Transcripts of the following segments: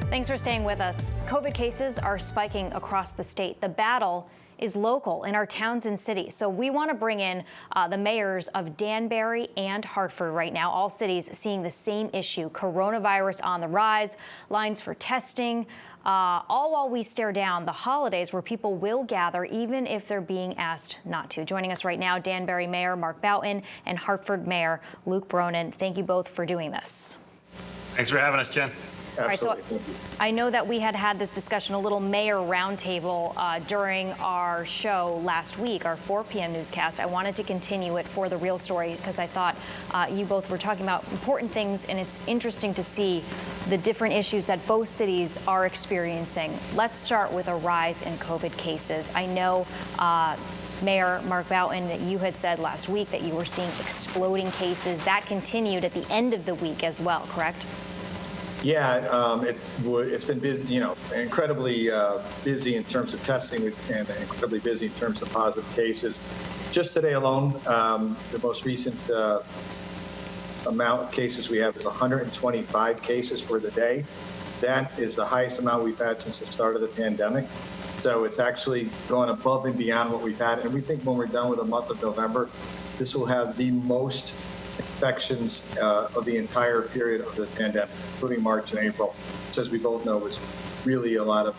Thanks for staying with us. COVID cases are spiking across the state. The battle is local in our towns and cities. So we want to bring in the mayors of Danbury and Hartford right now. All cities seeing the same issue, coronavirus on the rise, lines for testing, all while we stare down the holidays where people will gather even if they're being asked not to. Joining us right now, Danbury Mayor Mark Boughton and Hartford Mayor Luke Bronin. Thank you both for doing this. Thanks for having us, Jen. Absolutely. All right, so I know that we had this discussion, a little mayor roundtable during our show last week, our 4 p.m. newscast. I wanted to continue it for the real story because I thought you both were talking about important things, and it's interesting to see the different issues that both cities are experiencing. Let's start with a rise in COVID cases. I know Mayor Mark Boughton, that you had said last week that you were seeing exploding cases. That continued at the end of the week as well, correct? Yeah, it's been busy, incredibly busy in terms of testing and incredibly busy in terms of positive cases. Just today alone, the most recent amount of cases we have is 125 cases for the day. That is the highest amount we've had since the start of the pandemic. So it's actually gone above and beyond what we've had. And we think when we're done with the month of November, this will have the most infections of the entire period of the pandemic, including March and April, which, as we both know, was really a lot of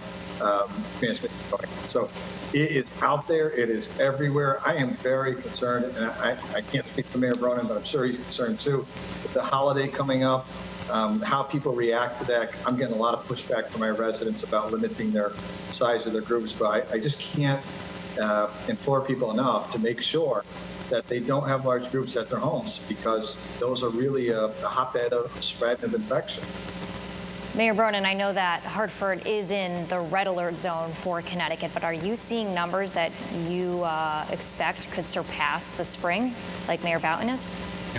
transmission going on. So it is out there. It is everywhere. I am very concerned, and I can't speak for Mayor Bronin, but I'm sure he's concerned too. With the holiday coming up, how people react to that. I'm getting a lot of pushback from my residents about limiting their size of their groups, but I just can't implore people enough to make sure that they don't have large groups at their homes, because those are really a hotbed of spread of infection. Mayor Bronin, I know that Hartford is in the red alert zone for Connecticut, but are you seeing numbers that you expect could surpass the spring, like Mayor Boughton is?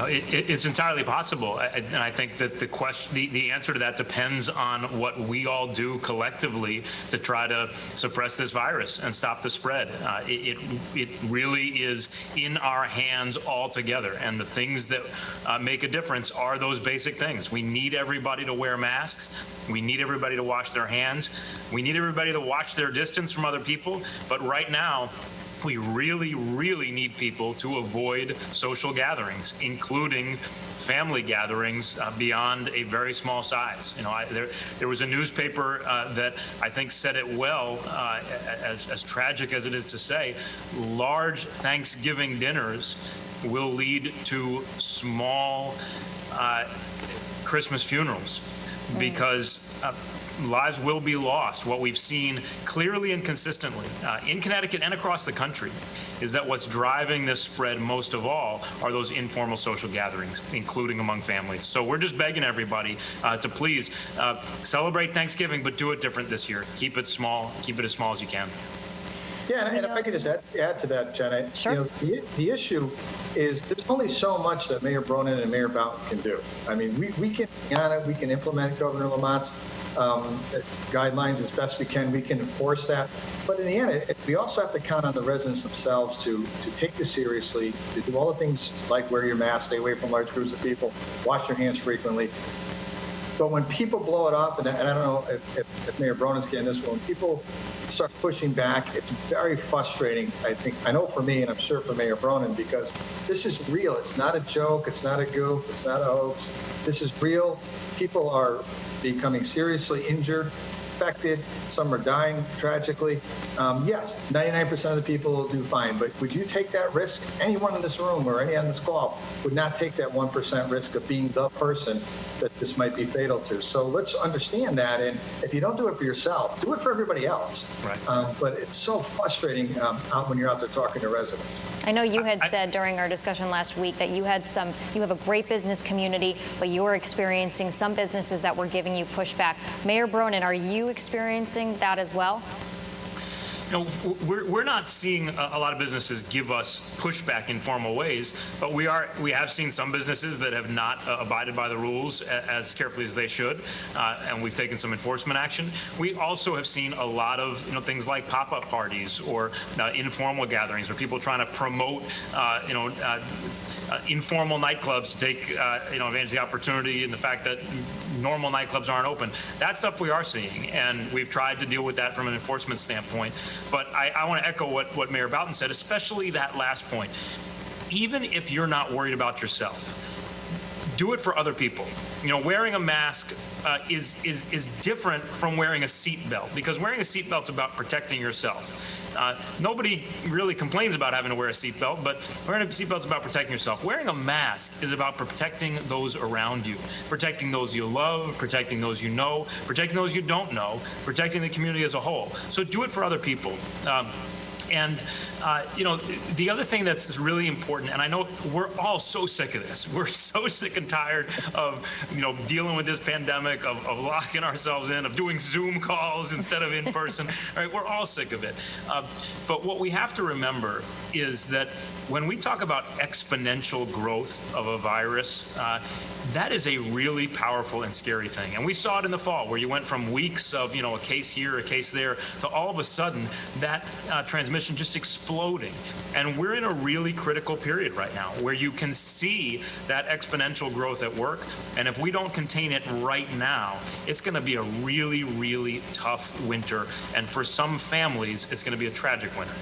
It's entirely possible, and I think that the answer to that depends on what we all do collectively to try to suppress this virus and stop the spread. It really is in our hands altogether, and the things that make a difference are those basic things. We need everybody to wear masks. We need everybody to wash their hands. We need everybody to watch their distance from other people. But right now, we really, really need people to avoid social gatherings, including family gatherings beyond a very small size. There was a newspaper that I think said it well, as tragic as it is to say, large Thanksgiving dinners will lead to small Christmas funerals, because lives will be lost. What we've seen clearly and consistently in Connecticut and across the country is that what's driving this spread most of all are those informal social gatherings, including among families. So we're just begging everybody to please celebrate Thanksgiving, but do it different this year. Keep it small. Keep it as small as you can. Yeah, and if I could just add to that, Jen, sure. The issue is there's only so much that Mayor Bronin and Mayor Boughton can do. I mean, we can be on it. We can implement Governor Lamont's guidelines as best we can. We can enforce that. But in the end, we also have to count on the residents themselves to take this seriously, to do all the things like wear your mask, stay away from large groups of people, wash your hands frequently. But when people blow it up, and I don't know if Mayor Bronin's getting this, but when people start pushing back, it's very frustrating, I know for me, and I'm sure for Mayor Bronin, because this is real. It's not a joke. It's not a goof. It's not a hoax. This is real. People are becoming seriously injured, affected. Some are dying tragically. Yes, 99% of the people will do fine, but would you take that risk? Anyone in this room or any on this call would not take that 1% risk of being the person that this might be fatal to. So let's understand that, and if you don't do it for yourself, do it for everybody else. Right. But it's so frustrating when you're out there talking to residents. I know you had said during our discussion last week that you have a great business community, but you were experiencing some businesses that were giving you pushback. Mayor Bronin, are you experiencing that as well? we're not seeing a lot of businesses give us pushback in formal ways, but we have seen some businesses that have not abided by the rules as carefully as they should, and we've taken some enforcement action. We also have seen a lot of things like pop-up parties or informal gatherings, where people trying to promote informal nightclubs to take advantage of the opportunity and the fact that normal nightclubs aren't open. That stuff we are seeing, and we've tried to deal with that from an enforcement standpoint. But I want to echo what Mayor Boughton said, especially that last point. Even if you're not worried about yourself, do it for other people. Wearing a mask is different from wearing a seatbelt, because wearing a seatbelt is about protecting yourself. Nobody really complains about having to wear a seatbelt, but wearing a seatbelt is about protecting yourself. Wearing a mask is about protecting those around you, protecting those you love, protecting those you know, protecting those you don't know, protecting the community as a whole. So do it for other people. And the other thing that's really important, and I know we're all so sick of this. We're so sick and tired of, dealing with this pandemic, of locking ourselves in, of doing Zoom calls instead of in person. Right? We're all sick of it. But what we have to remember is that when we talk about exponential growth of a virus, that is a really powerful and scary thing. And we saw it in the fall, where you went from weeks of, a case here, a case there, to all of a sudden that transmission just exploding. And we're in a really critical period right now where you can see that exponential growth at work. And if we don't contain it right now, it's going to be a really, really tough winter. And for some families, it's going to be a tragic winter.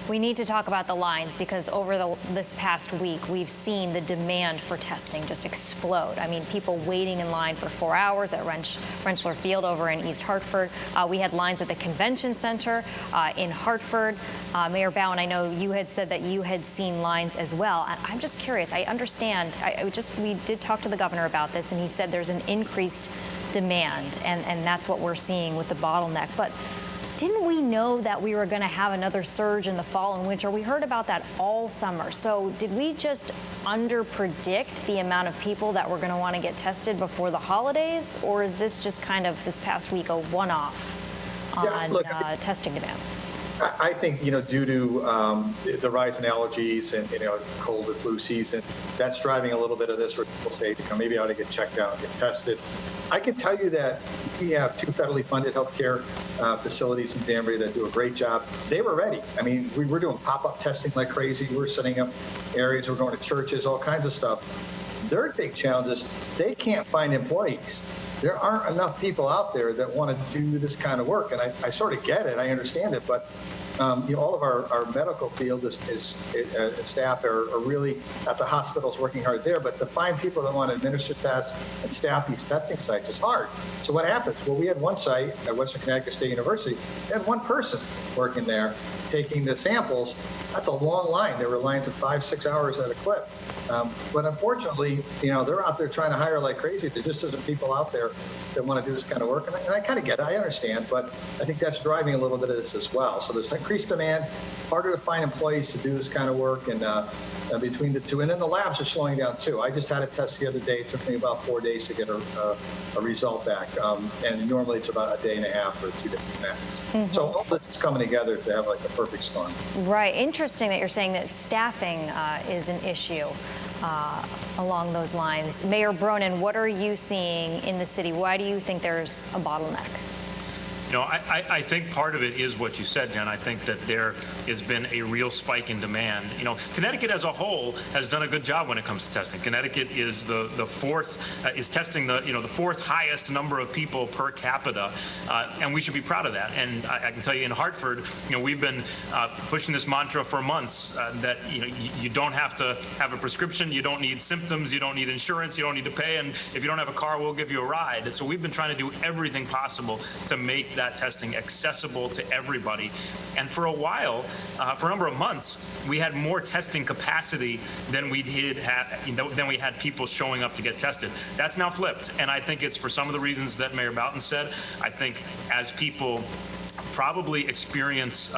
We need to talk about the lines, because over this past week, we've seen the demand for testing just explode. I mean, people waiting in line for 4 hours at Rentschler Field over in East Hartford. We had lines at the convention center in Hartford. Mayor Boughton, I know you had said that you had seen lines as well. I'm just curious. I understand. We did talk to the governor about this, and he said there's an increased demand, and that's what we're seeing with the bottleneck. But didn't we know that we were going to have another surge in the fall and winter? We heard about that all summer. So did we just underpredict the amount of people that were going to want to get tested before the holidays? Or is this just kind of this past week a one-off on testing demand? I think, due to the rise in allergies and, cold and flu season, that's driving a little bit of this, where people say, maybe I ought to get checked out and get tested. I can tell you that we have 2 federally funded healthcare facilities in Danbury that do a great job. They were ready. I mean, we were doing pop-up testing like crazy. We're setting up areas. We're going to churches, all kinds of stuff. Their big challenge is they can't find employees. There aren't enough people out there that want to do this kind of work. And I sort of get it. I understand it. But all of our medical field staff are really at the hospitals working hard there. But to find people that want to administer tests and staff these testing sites is hard. So what happens? Well, we had one site at Western Connecticut State University. They had one person working there taking the samples. That's a long line. There were lines of 5-6 hours at a clip. But unfortunately, they're out there trying to hire like crazy. There just isn't people out there that want to do this kind of work. And I kind of get it. I understand. But I think that's driving a little bit of this as well. So there's increased demand, harder to find employees to do this kind of work. And between the two, and then the labs are slowing down too. I just had a test the other day. It took me about 4 days to get a result back. And normally it's about a day and a half or 2 days max. Mm-hmm. So all this is coming together to have like a perfect storm. Right. Interesting that you're saying that staffing is an issue along those lines. Mayor Bronin, what are you seeing in the city? Why do you think there's a bottleneck? I think part of it is what you said, Jen. I think that there has been a real spike in demand. Connecticut as a whole has done a good job when it comes to testing. Connecticut is the fourth, is testing the fourth highest number of people per capita, and we should be proud of that. And I can tell you, in Hartford, we've been pushing this mantra for months that you don't have to have a prescription, you don't need symptoms, you don't need insurance, you don't need to pay, and if you don't have a car, we'll give you a ride. So we've been trying to do everything possible to make that testing accessible to everybody. And for a while, for a number of months, we had more testing capacity than we had people showing up to get tested. That's now flipped, and I think it's for some of the reasons that Mayor Boughton said. I think as people probably experience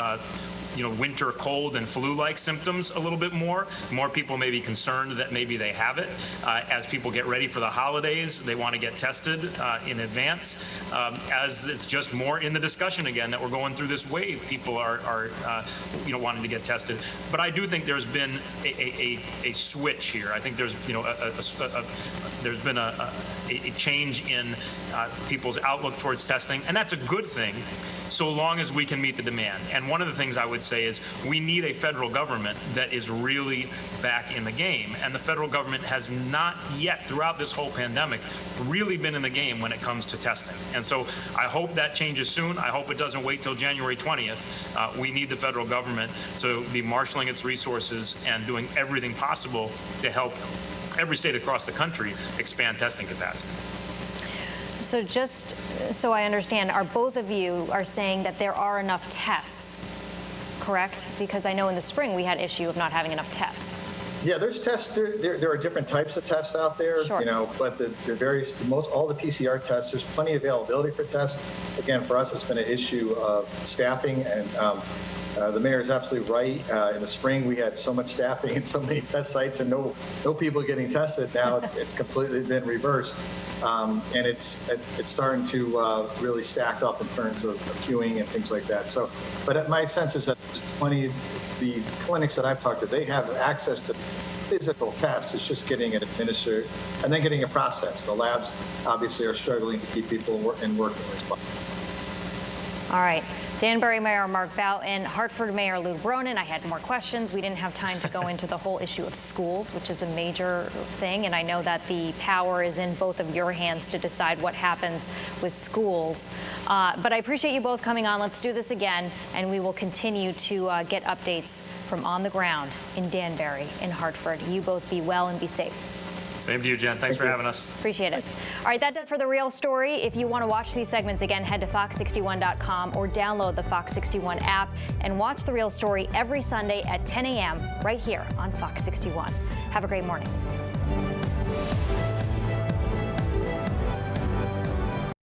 winter cold and flu-like symptoms a little bit more. More people may be concerned that maybe they have it. As people get ready for the holidays, they want to get tested in advance. As it's just more in the discussion again that we're going through this wave, people are wanting to get tested. But I do think there's been a switch here. I think there's there's been a change in people's outlook towards testing, and that's a good thing, so long as we can meet the demand. And one of the things I would say is we need a federal government that is really back in the game. And the federal government has not yet, throughout this whole pandemic, really been in the game when it comes to testing. And so I hope that changes soon. I hope it doesn't wait till January 20th. We need the federal government to be marshaling its resources and doing everything possible to help every state across the country expand testing capacity. So just so I understand, are both of you are saying that there are enough tests, correct? Because I know in the spring we had issue of not having enough tests. Yeah, there's tests. There are different types of tests out there, Sure. But all the PCR tests, there's plenty of availability for tests. Again, for us, it's been an issue of staffing, and the mayor is absolutely right. In the spring, we had so much staffing and so many test sites and no people getting tested. Now it's completely been reversed. And it's starting to really stack up in terms of queuing and things like that. So, but my sense is that plenty of the clinics that I've talked to, they have access to physical tests. It's just getting it administered and then getting it processed. The labs obviously are struggling to keep people in working response. All right. Danbury Mayor Mark Boughton, Hartford Mayor Lou Bronin. I had more questions. We didn't have time to go into the whole issue of schools, which is a major thing. And I know that the power is in both of your hands to decide what happens with schools. But I appreciate you both coming on. Let's do this again. And we will continue to get updates from on the ground in Danbury, in Hartford. You both be well and be safe. Same to you, Jen. Thanks for having us. Appreciate it. All right, that's it for The Real Story. If you want to watch these segments again, head to fox61.com or download the Fox 61 app and watch The Real Story every Sunday at 10 a.m. right here on Fox 61. Have a great morning.